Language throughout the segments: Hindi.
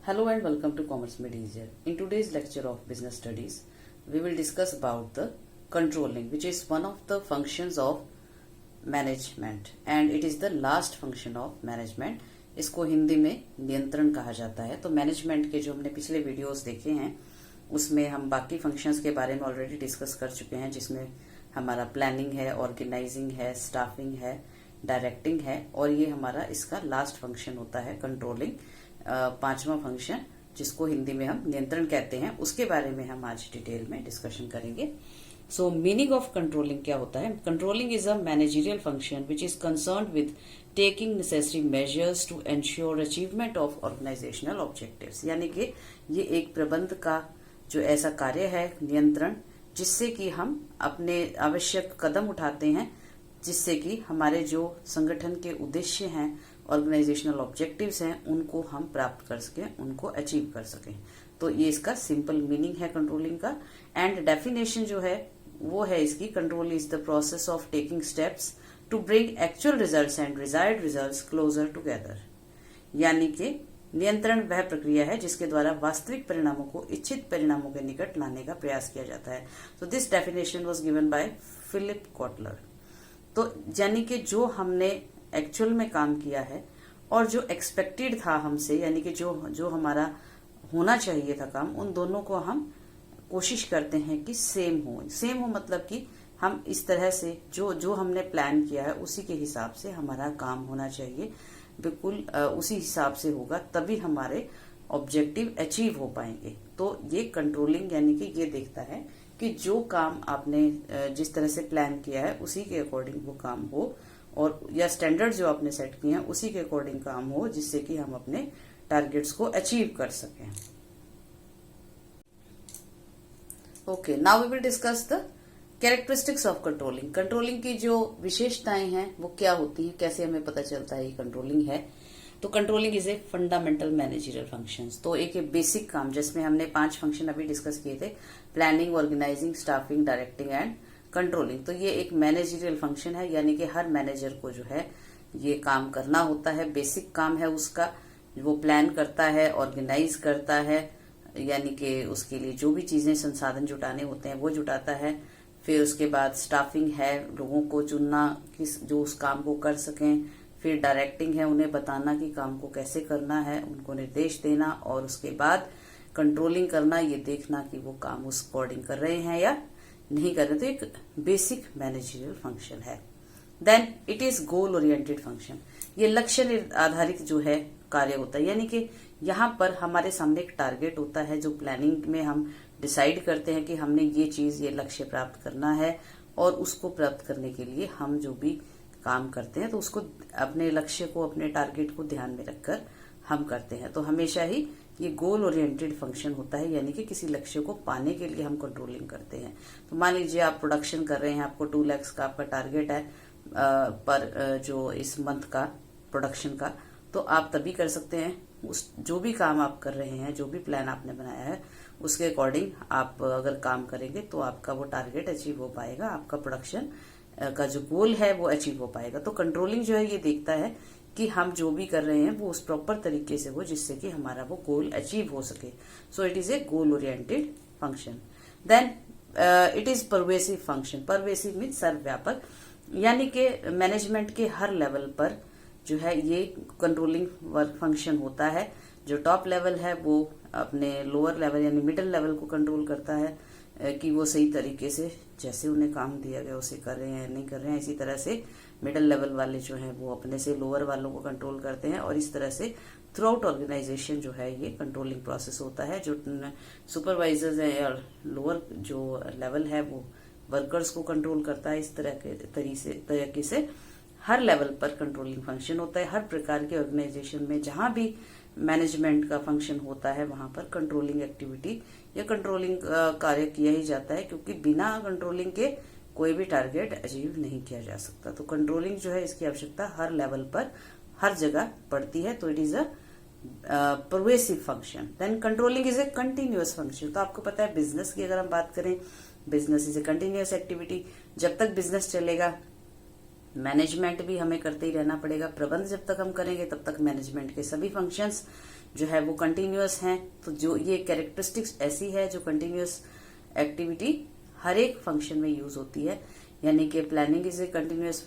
Hello and welcome to Commerce Made Easier. In today's lecture of Business Studies, we will discuss about the controlling, which is one of the functions of management and it is the last function of management. इसको हिंदी में नियंत्रण कहा जाता है। तो मैनेजमेंट के जो हमने पिछले वीडियोस देखे हैं उसमें हम बाकी फंक्शंस के बारे में ऑलरेडी डिस्कस कर चुके हैं, जिसमें हमारा प्लानिंग है, ऑर्गेनाइजिंग है, स्टाफिंग है, डायरेक्टिंग है और ये हमारा इसका लास्ट फंक्शन होता है कंट्रोलिंग, पांचवा फंक्शन जिसको हिंदी में हम नियंत्रण कहते हैं। उसके बारे में हम आज डिटेल में डिस्कशन करेंगे। सो मीनिंग ऑफ कंट्रोलिंग क्या होता है? Controlling is a managerial function which is concerned with taking necessary measures to ensure achievement of organisational objectives. यानी कि ये एक प्रबंध का जो ऐसा कार्य है नियंत्रण, जिससे कि हम अपने आवश्यक कदम उठाते हैं जिससे कि हमारे जो संगठन के उद्देश्य हैं, ऑर्गेनाइजेशनल ऑब्जेक्टिव्स हैं, उनको हम प्राप्त कर सकें, उनको अचीव कर सकें। तो ये इसका सिंपल मीनिंग है कंट्रोलिंग का। एंड डेफिनेशन जो है वो है इसकी, control is the process of taking steps to bring actual results and desired results closer together. यानी कि नियंत्रण वह प्रक्रिया है जिसके द्वारा वास्तविक परिणामों को इच्छित परिणामों के निकट लाने का प्रयास किया जाता है। तो this definition was given by Philip Kotler. तो यानी कि जो हमने एक्चुअल में काम किया है और जो एक्सपेक्टेड था हमसे, यानी कि जो हमारा होना चाहिए था काम, उन दोनों को हम कोशिश करते हैं कि सेम हो मतलब कि हम इस तरह से जो हमने प्लान किया है उसी के हिसाब से हमारा काम होना चाहिए, बिल्कुल उसी हिसाब से होगा, तभी हमारे ऑब्जेक्टिव अचीव हो पाएंगे। तो ये कंट्रोलिंग यानी कि ये देखता है कि जो काम आपने जिस तरह से प्लान किया है उसी के अकॉर्डिंग वो काम हो, और या स्टैंडर्ड जो आपने सेट किए हैं उसी के अकॉर्डिंग काम हो, जिससे कि हम अपने टारगेट्स को अचीव कर सकें। Okay, now we will discuss the characteristics of controlling. Controlling की जो विशेषताएं हैं वो क्या होती हैं, कैसे हमें पता चलता है ये कंट्रोलिंग है। तो controlling is a fundamental managerial functions. तो एक बेसिक काम जिसमें हमने 5 फंक्शन अभी डिस्कस किए थे, planning, organising, staffing, directing and controlling. तो ये एक मैनेजरियल फंक्शन है, यानी कि हर मैनेजर को जो है ये काम करना होता है। बेसिक काम है उसका, वो प्लान करता है, ऑर्गेनाइज करता है, यानी कि उसके लिए जो भी चीजें संसाधन जुटाने होते हैं वो जुटाता है। फिर उसके बाद स्टाफिंग है, लोगों को चुनना किस जो उस काम को कर सकें। फिर डायरेक्टिंग है, उन्हें बताना कि काम को कैसे करना है, उनको निर्देश देना। और उसके बाद कंट्रोलिंग करना, ये देखना कि वो काम उस अकॉर्डिंग कर रहे हैं या नहीं कर रहे। तो एक बेसिक मैनेजरियल फंक्शन है। Then it is goal oriented function. ये लक्ष्य आधारित जो है कार्य होता है, यानी कि यहाँ पर हमारे सामने एक टारगेट होता है जो प्लानिंग में हम डिसाइड करते हैं कि हमने ये चीज, ये लक्ष्य प्राप्त करना है, और उसको प्राप्त करने के लिए हम जो भी काम करते हैं तो उसको, अपने लक्ष्य को, अपने टारगेट को ध्यान में रखकर हम करते हैं। तो हमेशा ही ये गोल ओरिएंटेड फंक्शन होता है, यानी कि किसी लक्ष्य को पाने के लिए हम कंट्रोलिंग करते हैं। तो मान लीजिए आप प्रोडक्शन कर रहे हैं, आपको 2 लाख का आपका टारगेट है पर जो इस मंथ का प्रोडक्शन का, तो आप तभी कर सकते हैं उस जो भी काम आप कर रहे हैं, जो भी प्लान आपने बनाया है उसके अकॉर्डिंग आप अगर काम करेंगे तो आपका वो टारगेट अचीव हो पाएगा, आपका प्रोडक्शन का जो गोल है वो अचीव हो पाएगा। तो कंट्रोलिंग जो है ये देखता है कि हम जो भी कर रहे हैं वो उस प्रॉपर तरीके से हो, जिससे कि हमारा वो गोल अचीव हो सके। So it is a goal oriented function. Then it is pervasive function. Pervasive means सर्वव्यापक, यानी कि मैनेजमेंट के हर लेवल पर जो है ये कंट्रोलिंग फंक्शन होता है। जो टॉप लेवल है वो अपने लोअर लेवल यानी मिडिल लेवल को कंट्रोल करता है कि वो सही तरीके से जैसे उन्हें काम दिया गया उसे कर रहे हैं, नहीं कर रहे हैं। इसी तरह से मिडिल लेवल वाले जो हैं वो अपने से लोअर वालों को कंट्रोल करते हैं, और इस तरह से थ्रू आउट ऑर्गेनाइजेशन जो है ये कंट्रोलिंग प्रोसेस होता है। जो सुपरवाइजर्स है या लोअर जो लेवल है वो वर्कर्स को कंट्रोल करता है। इस तरह के तरीके से हर लेवल पर कंट्रोलिंग फंक्शन होता है। हर प्रकार के ऑर्गेनाइजेशन में जहां भी मैनेजमेंट का फंक्शन होता है वहां पर कंट्रोलिंग एक्टिविटी या कंट्रोलिंग कार्य किया ही जाता है, क्योंकि बिना कंट्रोलिंग के कोई भी टारगेट अचीव नहीं किया जा सकता। तो कंट्रोलिंग जो है इसकी आवश्यकता हर लेवल पर, हर जगह पड़ती है। तो it is a pervasive function. Then controlling is a continuous function. तो आपको पता है बिजनेस की अगर हम बात करें, business is a continuous activity. जब तक बिजनेस चलेगा मैनेजमेंट भी हमें करते ही रहना पड़ेगा। प्रबंध जब तक हम करेंगे तब तक मैनेजमेंट के सभी फंक्शंस जो है वो कंटिन्यूअस हैं। तो जो ये कैरेक्टरिस्टिक्स ऐसी है जो कंटिन्यूअस एक्टिविटी हर एक फंक्शन में यूज होती है, यानी कि प्लानिंग इज ए कंटिन्यूअस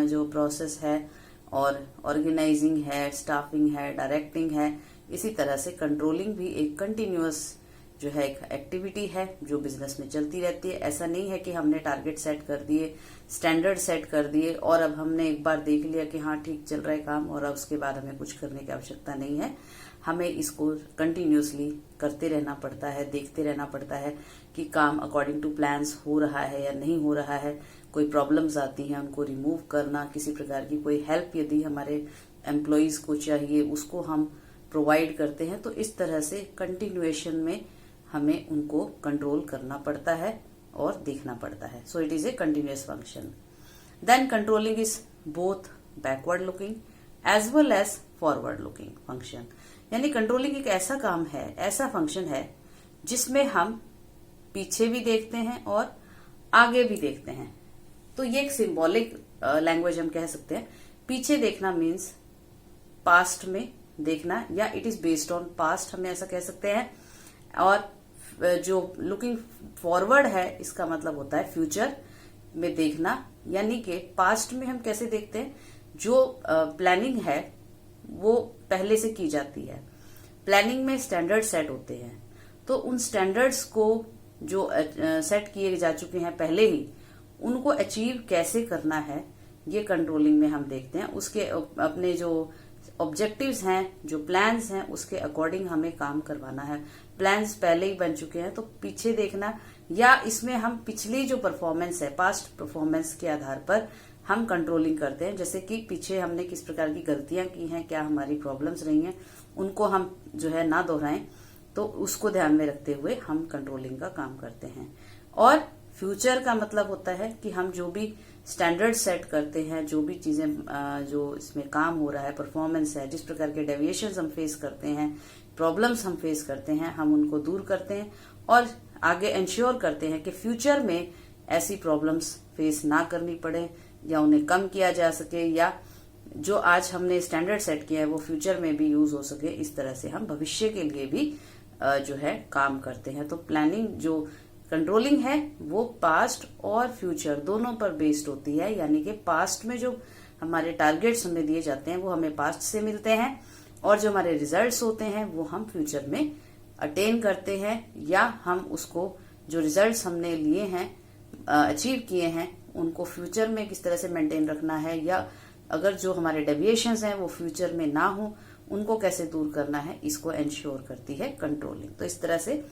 जो प्रोसेस है, और ऑर्गेनाइजिंग है, स्टाफिंग है, डायरेक्टिंग है। इसी तरह से कंट्रोलिंग भी एक कंटिन्यूअस जो है एक एक्टिविटी है जो बिजनेस में चलती रहती है। ऐसा नहीं है कि हमने टारगेट सेट कर दिए, स्टैंडर्ड सेट कर दिए और अब हमने एक बार देख लिया कि हाँ ठीक चल रहा है काम और अब उसके बाद हमें कुछ करने की आवश्यकता नहीं है। हमें इसको कंटिन्यूअसली करते रहना पड़ता है, देखते रहना पड़ता है कि काम अकॉर्डिंग टू प्लान्स हो रहा है या नहीं हो रहा है। कोई प्रॉब्लम्स आती हैं उनको रिमूव करना, किसी प्रकार की कोई हेल्प यदि हमारे एम्प्लॉयज को चाहिए उसको हम प्रोवाइड करते हैं। तो इस तरह से कंटिन्यूएशन में हमें उनको कंट्रोल करना पड़ता है और देखना पड़ता है। So it is a continuous function. Then controlling is both backward looking as well as forward looking function. यानी कंट्रोलिंग एक ऐसा काम है, ऐसा फंक्शन है जिसमें हम पीछे भी देखते हैं और आगे भी देखते हैं। तो ये एक सिंबॉलिक लैंग्वेज हम कह सकते हैं। पीछे देखना मीन्स पास्ट में देखना, या it is based on past, हमें ऐसा कह सकते हैं। और जो लुकिंग फॉरवर्ड है इसका मतलब होता है फ्यूचर में देखना, यानी कि पास्ट में हम कैसे देखते हैं, जो प्लानिंग है वो पहले से की जाती है। प्लानिंग में स्टैंडर्ड सेट होते हैं, तो उन स्टैंडर्ड्स को जो सेट किए जा चुके हैं पहले ही, उनको अचीव कैसे करना है ये कंट्रोलिंग में हम देखते हैं। उसके अपने जो ऑब्जेक्टिव्स हैं, जो प्लान्स हैं, उसके अकॉर्डिंग हमें काम करवाना है। प्लान्स पहले ही बन चुके हैं तो पीछे देखना, या इसमें हम पिछली जो परफॉर्मेंस है, पास्ट परफॉर्मेंस के आधार पर हम कंट्रोलिंग करते हैं। जैसे कि पीछे हमने किस प्रकार की गलतियां की हैं, क्या हमारी प्रॉब्लम्स रही हैं, उनको हम जो है ना दोहराएं, तो उसको ध्यान में रखते हुए हम कंट्रोलिंग का काम करते हैं। और फ्यूचर का मतलब होता है कि हम जो भी स्टैंडर्ड सेट करते हैं, जो भी चीजें जो इसमें काम हो रहा है, परफॉर्मेंस है, जिस प्रकार के डेविएशंस हम फेस करते हैं, प्रॉब्लम्स हम फेस करते हैं, हम उनको दूर करते हैं और आगे इंश्योर करते हैं कि फ्यूचर में ऐसी प्रॉब्लम्स फेस ना करनी पड़े या उन्हें कम किया जा सके, या जो आज हमने स्टैंडर्ड सेट किया है वो फ्यूचर में भी यूज हो सके। इस तरह से हम भविष्य के लिए भी जो है काम करते हैं। तो प्लानिंग जो कंट्रोलिंग है वो पास्ट और फ्यूचर दोनों पर बेस्ड होती है, यानी कि पास्ट में जो हमारे टारगेट्स हमें दिए जाते हैं वो हमें पास्ट से मिलते हैं, और जो हमारे रिजल्ट्स होते हैं वो हम फ्यूचर में अटेन करते हैं, या हम उसको जो रिजल्ट्स हमने लिए हैं, अचीव किए हैं, उनको फ्यूचर में किस तरह से मेंटेन रखना है, या अगर जो हमारे डेविएशंस हैं वो फ्यूचर में ना हो उनको कैसे दूर करना है, इसको एंश्योर करती है कंट्रोलिंग। तो इस तरह से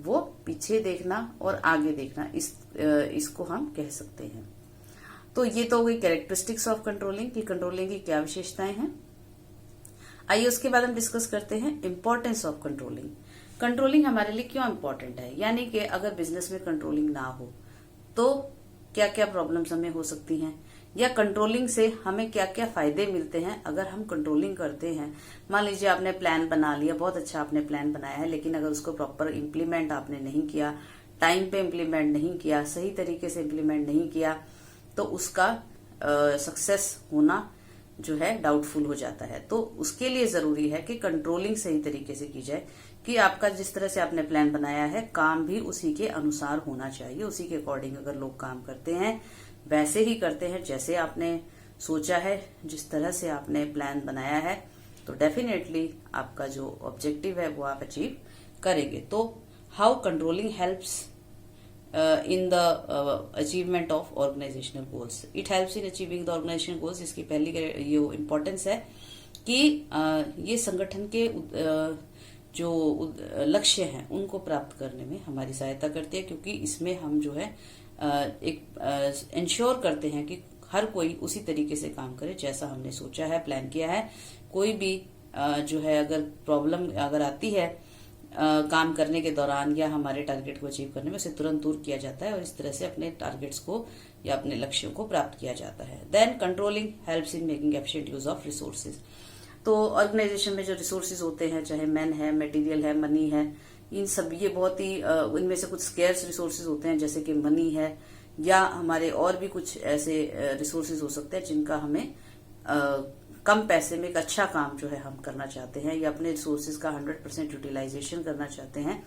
वो पीछे देखना और आगे देखना, इसको हम कह सकते हैं। तो ये तो हो गई कैरेक्टरिस्टिक्स ऑफ कंट्रोलिंग की कंट्रोलिंग की क्या विशेषताएं हैं। आइए उसके बाद हम डिस्कस करते हैं इंपॉर्टेंस ऑफ कंट्रोलिंग। कंट्रोलिंग हमारे लिए क्यों इंपॉर्टेंट है, यानी कि अगर बिजनेस में कंट्रोलिंग ना हो तो क्या क्या प्रॉब्लम्स हमें हो सकती हैं, या कंट्रोलिंग से हमें क्या क्या फायदे मिलते हैं अगर हम कंट्रोलिंग करते हैं। मान लीजिए आपने प्लान बना लिया, बहुत अच्छा आपने प्लान बनाया है, लेकिन अगर उसको प्रॉपर इम्प्लीमेंट आपने नहीं किया, टाइम पे इम्प्लीमेंट नहीं किया, सही तरीके से इम्प्लीमेंट नहीं किया, तो उसका सक्सेस होना जो है डाउटफुल हो जाता है। तो उसके लिए जरूरी है कि कंट्रोलिंग सही तरीके से की जाए, कि आपका जिस तरह से आपने प्लान बनाया है काम भी उसी के अनुसार होना चाहिए, उसी के अकॉर्डिंग अगर लोग काम करते हैं, वैसे ही करते हैं जैसे आपने सोचा है, जिस तरह से आपने प्लान बनाया है, तो डेफिनेटली आपका जो ऑब्जेक्टिव है वो आप अचीव करेंगे। तो how controlling helps in the achievement of organizational goals. It helps in achieving the organizational goals. इसकी पहली ये इम्पोर्टेंस है कि ये संगठन के जो लक्ष्य हैं उनको प्राप्त करने में हमारी सहायता करती है, क्योंकि इसमें हम जो है एक इंश्योर करते हैं कि हर कोई उसी तरीके से काम करे जैसा हमने सोचा है, प्लान किया है। कोई भी जो है अगर प्रॉब्लम अगर आती है काम करने के दौरान या हमारे टारगेट को अचीव करने में, उसे तुरंत दूर किया जाता है और इस तरह से अपने टारगेट्स को या अपने लक्ष्यों को प्राप्त किया जाता है। Then controlling helps in making efficient use of resources. तो ऑर्गेनाइजेशन में जो रिसोर्सेज होते हैं, चाहे मैन है, मटेरियल है, मनी है, इन सब ये बहुत ही इनमें से कुछ स्केर्स रिसोर्सेज होते हैं जैसे कि मनी है, या हमारे और भी कुछ ऐसे रिसोर्सेज हो सकते हैं जिनका हमें कम पैसे में एक अच्छा काम जो है हम करना चाहते हैं या अपने रिसोर्सेज का 100% यूटिलाइजेशन करना चाहते हैं,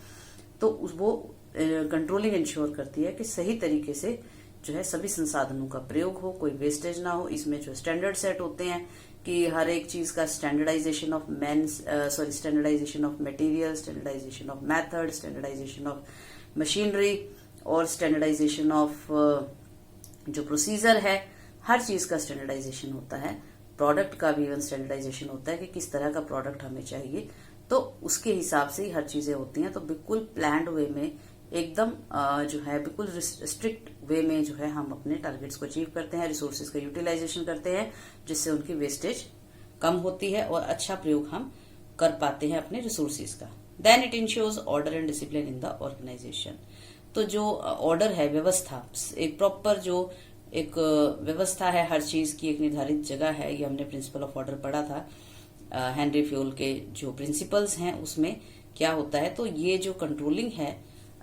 तो वो कंट्रोलिंग इंश्योर करती है कि सही तरीके से जो है सभी संसाधनों का प्रयोग हो, कोई वेस्टेज ना हो। इसमें जो स्टैंडर्ड सेट होते हैं कि हर एक चीज का standardisation of standardisation of material, standardisation of method, standardisation of machinery और स्टैंडर्डाइजेशन ऑफ जो प्रोसीजर है, हर चीज का स्टैंडर्डाइजेशन होता है। प्रोडक्ट का भी इवन स्टैंडर्डाइजेशन होता है कि किस तरह का प्रोडक्ट हमें चाहिए, तो उसके हिसाब से ही हर चीजें होती हैं। तो बिल्कुल प्लान्ड वे में एकदम जो है बिल्कुल स्ट्रिक्ट वे में जो है हम अपने टारगेट्स को अचीव करते हैं, रिसोर्सेज का यूटिलाइजेशन करते हैं, जिससे उनकी वेस्टेज कम होती है और अच्छा प्रयोग हम कर पाते हैं अपने रिसोर्सेज का। Then it ensures order and discipline in the organisation. तो जो ऑर्डर है, व्यवस्था, एक प्रॉपर जो एक व्यवस्था है, हर चीज की एक निर्धारित जगह है। ये हमने प्रिंसिपल ऑफ ऑर्डर पढ़ा था हेनरी फ्योल के जो प्रिंसिपल्स हैं उसमें क्या होता है। तो ये जो कंट्रोलिंग है,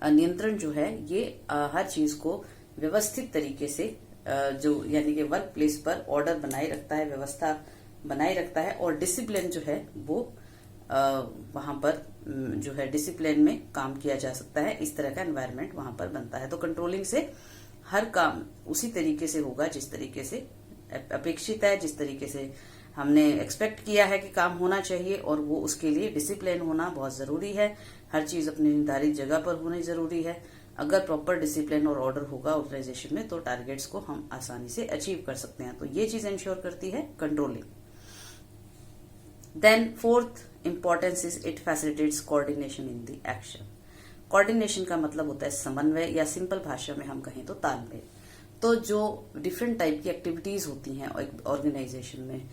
नियंत्रण जो है, ये हर चीज को व्यवस्थित तरीके से जो यानी कि वर्क प्लेस पर ऑर्डर बनाए रखता है, व्यवस्था बनाए रखता है और डिसिप्लिन जो है वो वहां पर जो है डिसिप्लिन में काम किया जा सकता है। इस तरह का एनवायरनमेंट वहां पर बनता है। तो कंट्रोलिंग से हर काम उसी तरीके से होगा जिस तरीके से अपेक्षित है, जिस तरीके से हमने एक्सपेक्ट किया है कि काम होना चाहिए, और वो उसके लिए डिसिप्लिन होना बहुत जरूरी है। हर चीज अपनी निर्धारित जगह पर होनी जरूरी है। अगर प्रॉपर डिसिप्लिन और ऑर्डर होगा ऑर्गेनाइजेशन में तो टारगेट्स को हम आसानी से अचीव कर सकते हैं। तो ये चीज इंश्योर करती है controlling. Then fourth importance is it facilitates coordination in the action. Coordination का मतलब होता है समन्वय, या सिंपल भाषा में हम कहें तो तालमेल। तो जो डिफरेंट टाइप की एक्टिविटीज होती हैं ऑर्गेनाइजेशन में,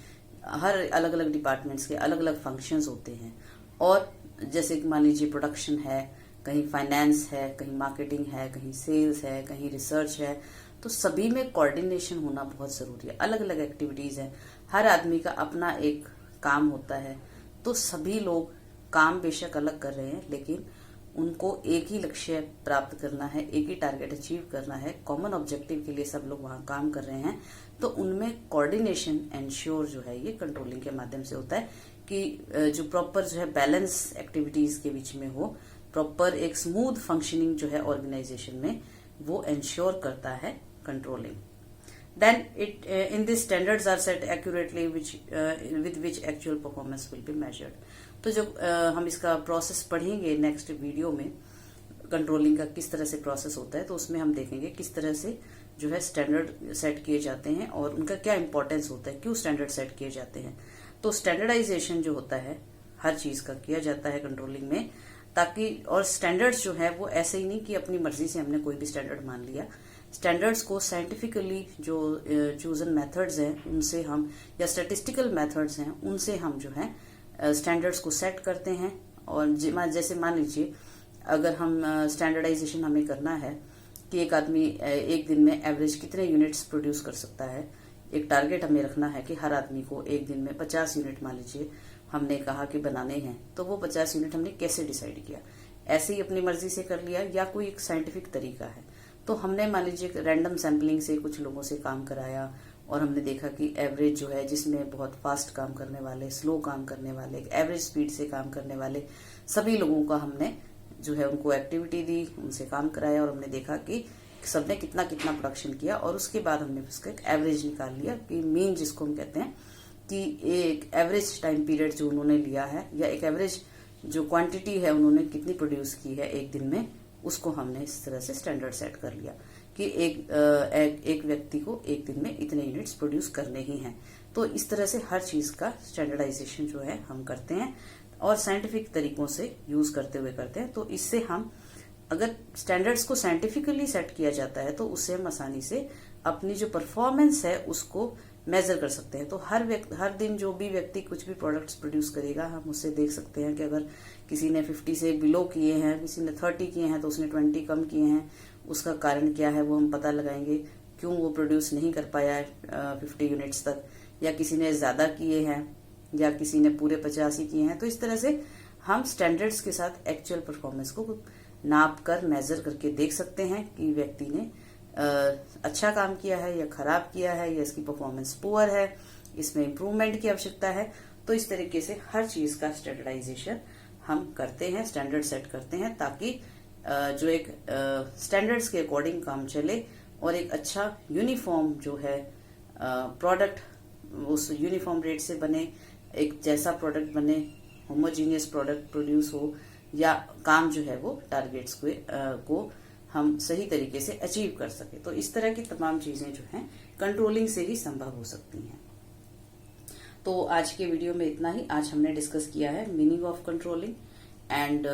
हर अलग अलग डिपार्टमेंट्स के अलग अलग फंक्शंस होते हैं, और जैसे मान लीजिए प्रोडक्शन है, कहीं फाइनेंस है, कहीं मार्केटिंग है, कहीं सेल्स है, कहीं रिसर्च है, तो सभी में कोऑर्डिनेशन होना बहुत जरूरी है। अलग अलग एक्टिविटीज है, हर आदमी का अपना एक काम होता है। तो सभी लोग काम बेशक अलग कर रहे हैं, लेकिन उनको एक ही लक्ष्य प्राप्त करना है, एक ही टारगेट अचीव करना है, कॉमन ऑब्जेक्टिव के लिए सब लोग वहां काम कर रहे हैं। तो उनमें कोऑर्डिनेशन एंश्योर जो है ये कंट्रोलिंग के माध्यम से होता है कि जो प्रॉपर जो है बैलेंस एक्टिविटीज के बीच में हो, प्रॉपर एक स्मूथ फंक्शनिंग जो है ऑर्गेनाइजेशन में, वो एंश्योर करता है controlling. Then in these standards are set accurately with which actual performance will be measured. तो जो हम इसका प्रोसेस पढ़ेंगे नेक्स्ट वीडियो में, कंट्रोलिंग का किस तरह से प्रोसेस होता है, तो उसमें हम देखेंगे किस तरह से जो है स्टैंडर्ड सेट किए जाते हैं और उनका क्या इंपॉर्टेंस होता है, क्यों स्टैंडर्ड सेट किए जाते हैं। तो स्टैंडर्डाइजेशन जो होता है हर चीज का किया जाता है कंट्रोलिंग में, ताकि और स्टैंडर्ड्स जो है वो ऐसे ही नहीं कि अपनी मर्जी से हमने कोई भी स्टैंडर्ड मान लिया। स्टैंडर्ड्स को साइंटिफिकली जो चूजन मेथड्स हैं उनसे हम, या स्टैटिस्टिकल मेथड्स हैं उनसे हम जो है स्टैंडर्ड्स को सेट करते हैं। और जैसे मान लीजिए अगर हम स्टैंडर्डाइजेशन हमें करना है कि एक आदमी एक दिन में एवरेज कितने यूनिट्स प्रोड्यूस कर सकता है, एक टारगेट हमें रखना है कि हर आदमी को एक दिन में 50 यूनिट मान लीजिए हमने कहा कि बनाने हैं, तो वो 50 यूनिट हमने कैसे डिसाइड किया, ऐसे ही अपनी मर्जी से कर लिया या कोई एक साइंटिफिक तरीका है। तो हमने मान लीजिए रैंडम सैम्पलिंग से कुछ लोगों से काम कराया और हमने देखा कि एवरेज जो है, जिसमें बहुत फास्ट काम करने वाले, स्लो काम करने वाले, एवरेज स्पीड से काम करने वाले सभी लोगों का हमने जो है उनको एक्टिविटी दी, उनसे काम कराया और हमने देखा कि सबने कितना कितना प्रोडक्शन किया, और उसके बाद हमने उसका एक एवरेज निकाल लिया कि मीन जिसको हम कहते हैं कि एक एवरेज टाइम पीरियड जो उन्होंने लिया है या एक एवरेज जो क्वांटिटी है उन्होंने कितनी प्रोड्यूस की है एक दिन में, उसको हमने इस तरह से स्टैंडर्ड सेट कर लिया कि एक व्यक्ति को एक दिन में इतने यूनिट्स प्रोड्यूस करने ही हैं। तो इस तरह से हर चीज का स्टैंडर्डाइजेशन जो है हम करते हैं और साइंटिफिक तरीकों से यूज करते हुए करते हैं। तो इससे हम, अगर स्टैंडर्ड्स को साइंटिफिकली सेट किया जाता है तो उससे हम आसानी से अपनी जो परफॉर्मेंस है उसको मेजर कर सकते हैं। तो हर दिन जो भी व्यक्ति कुछ भी प्रोडक्ट्स प्रोड्यूस करेगा, हम उससे देख सकते हैं कि अगर किसी ने 50 से बिलो किए हैं, किसी ने 30 किए हैं, तो उसने 20 कम किए हैं, उसका कारण क्या है वो हम पता लगाएंगे, क्यों वो प्रोड्यूस नहीं कर पाया है 50 यूनिट्स तक, या किसी ने ज्यादा किए हैं या किसी ने पूरे 50 ही किए हैं। तो इस तरह से हम स्टैंडर्ड्स के साथ एक्चुअल परफॉर्मेंस को नाप कर मेजर करके देख सकते हैं कि व्यक्ति ने अच्छा काम किया है या खराब किया है, या इसकी परफॉर्मेंस पुअर है इसमें इम्प्रूवमेंट की आवश्यकता है। तो इस तरीके से हर चीज का स्टैंडर्डाइजेशन हम करते हैं, स्टैंडर्ड सेट करते हैं, ताकि जो एक स्टैंडर्ड्स के अकॉर्डिंग काम चले और एक अच्छा यूनिफॉर्म जो है प्रोडक्ट उस यूनिफॉर्म रेट से बने, एक जैसा प्रोडक्ट बने, होमोजीनियस प्रोडक्ट प्रोड्यूस हो, या काम जो है वो टारगेट्स को हम सही तरीके से अचीव कर सके। तो इस तरह की तमाम चीजें जो हैं कंट्रोलिंग से ही संभव हो सकती हैं। तो आज के वीडियो में इतना ही। आज हमने डिस्कस किया है meaning of controlling and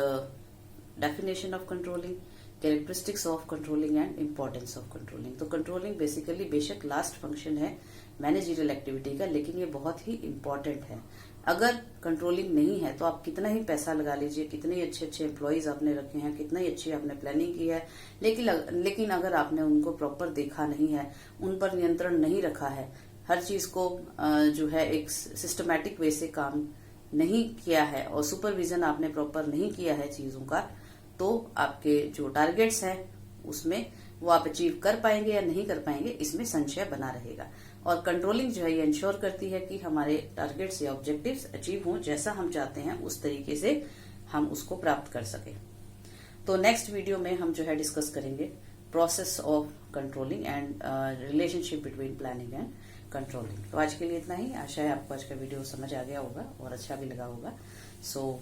definition of controlling, characteristics of controlling and importance of controlling. तो कंट्रोलिंग बेसिकली बेशक लास्ट फंक्शन है मैनेजरियल एक्टिविटी का, लेकिन ये बहुत ही इंपॉर्टेंट है। अगर कंट्रोलिंग नहीं है तो आप कितना ही पैसा लगा लीजिए, कितने ही अच्छे अच्छे एम्प्लॉयज आपने रखे हैं, कितना ही अच्छी आपने प्लानिंग की है, लेकिन अगर आपने उनको प्रॉपर देखा नहीं है, उन पर नियंत्रण नहीं रखा है, हर चीज को जो है एक सिस्टमैटिक वे से काम नहीं किया है और सुपरविजन आपने प्रॉपर नहीं किया है चीजों का, तो आपके जो टारगेट्स हैं उसमें वो आप अचीव कर पाएंगे या नहीं कर पाएंगे, इसमें संशय बना रहेगा। और कंट्रोलिंग जो है ये इंश्योर करती है कि हमारे टारगेट्स या ऑब्जेक्टिव्स अचीव हों, जैसा हम चाहते हैं उस तरीके से हम उसको प्राप्त कर सके। तो नेक्स्ट वीडियो में हम जो है डिस्कस करेंगे process of controlling and relationship between planning and controlling. तो आज के लिए इतना ही। आशा है आपको आज का वीडियो समझ आ गया होगा और अच्छा भी लगा होगा। So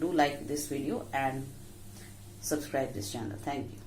do like this video and subscribe this channel. Thank you.